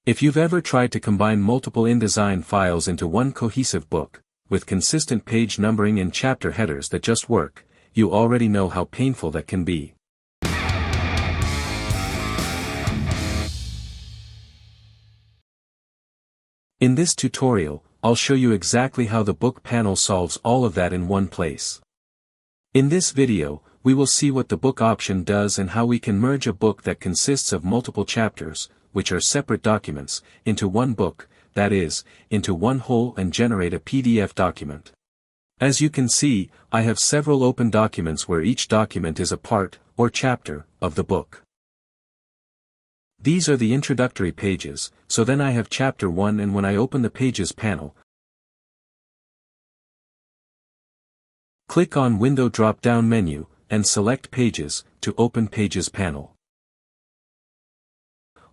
If you've ever tried to combine multiple InDesign files into one cohesive book, with consistent page numbering and chapter headers that just work, you already know how painful that can be. In this tutorial, I'll show you exactly how the book panel solves all of that in one place. In this video, we will see what the book option does and how we can merge a book that consists of multiple chapters, which are separate documents, into one book, that is, into one whole, and generate a PDF document. As you can see, I have several open documents where each document is a part, or chapter, of the book. These are the introductory pages, so then I have chapter 1, and when I open the Pages panel, click on Window drop-down menu, and select Pages, to open Pages panel.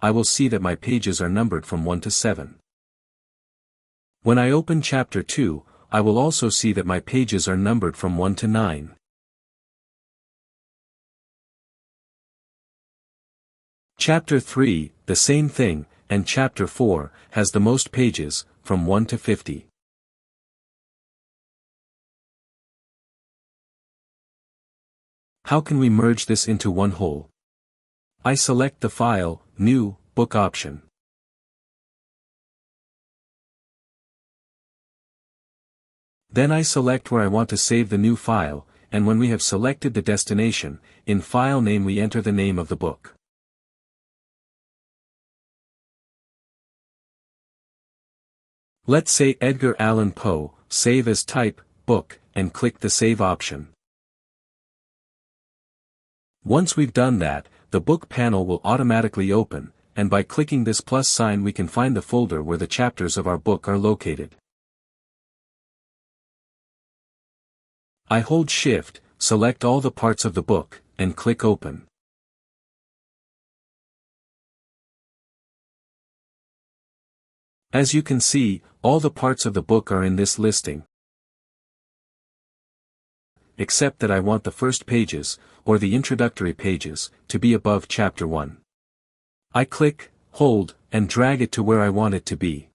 I will see that my pages are numbered from 1 to 7. When I open chapter 2, I will also see that my pages are numbered from 1 to 9. Chapter 3, the same thing, and Chapter 4, has the most pages, from 1 to 50. How can we merge this into one whole? I select the File, New, Book option. Then I select where I want to save the new file, and when we have selected the destination, in File Name we enter the name of the book. Let's say Edgar Allan Poe, save as type, book, and click the Save option. Once we've done that, the book panel will automatically open, and by clicking this plus sign we can find the folder where the chapters of our book are located. I hold Shift, select all the parts of the book, and click Open. As you can see, all the parts of the book are in this listing, except that I want the first pages, or the introductory pages, to be above Chapter 1. I click, hold, and drag it to where I want it to be.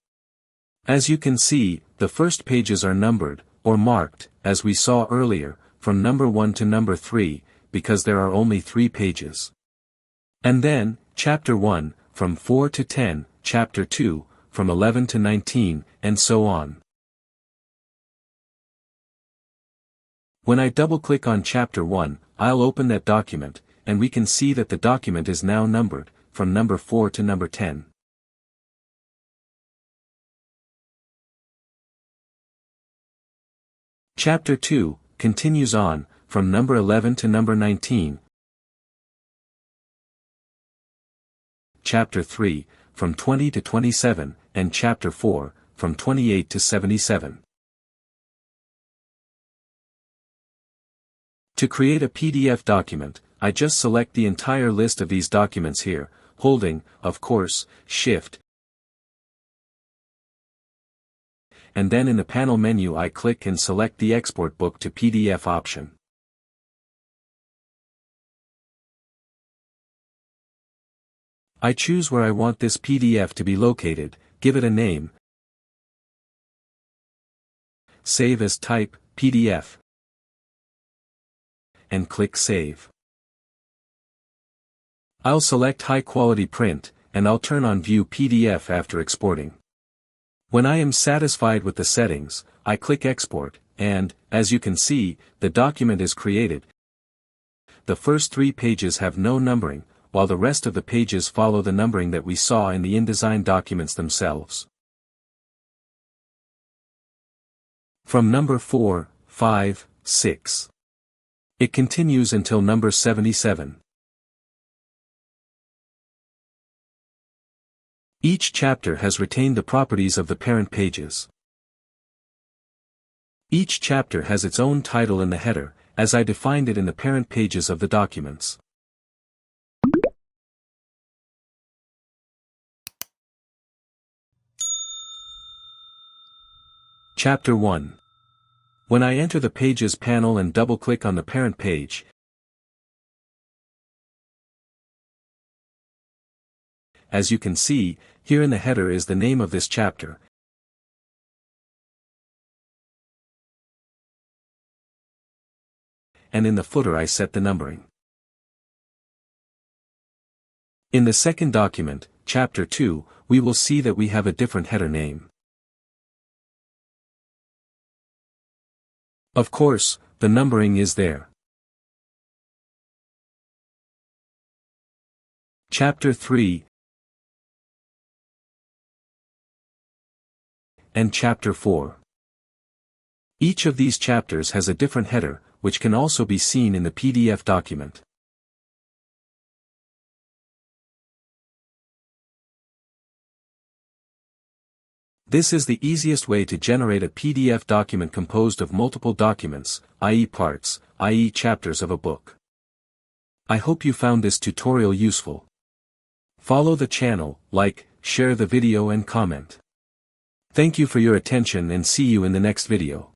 As you can see, the first pages are numbered, or marked, as we saw earlier, from number 1 to number 3, because there are only 3 pages. And then, Chapter 1, from 4 to 10, Chapter 2, from 11 to 19, and so on. When I double-click on Chapter 1, I'll open that document, and we can see that the document is now numbered, from number 4 to number 10. Chapter 2 continues on, from number 11 to number 19. Chapter 3, from 20 to 27, and Chapter 4, from 28 to 77. To create a PDF document, I just select the entire list of these documents here, holding, of course, Shift, and then in the panel menu I click and select the Export Book to PDF option. I choose where I want this PDF to be located, give it a name, save as type, PDF, and click Save. I'll select High Quality Print, and I'll turn on View PDF after exporting. When I am satisfied with the settings, I click Export, and, as you can see, the document is created. The first 3 pages have no numbering, while the rest of the pages follow the numbering that we saw in the InDesign documents themselves. From number 4, 5, 6. It continues until number 77. Each chapter has retained the properties of the parent pages. Each chapter has its own title in the header, as I defined it in the parent pages of the documents. Chapter 1. When I enter the Pages panel and double-click on the parent page, as you can see, here in the header is the name of this chapter, and in the footer I set the numbering. In the second document, Chapter 2, we will see that we have a different header name. Of course, the numbering is there. Chapter 3 and Chapter 4. Each of these chapters has a different header, which can also be seen in the PDF document. This is the easiest way to generate a PDF document composed of multiple documents, i.e. parts, i.e. chapters of a book. I hope you found this tutorial useful. Follow the channel, like, share the video and comment. Thank you for your attention and see you in the next video.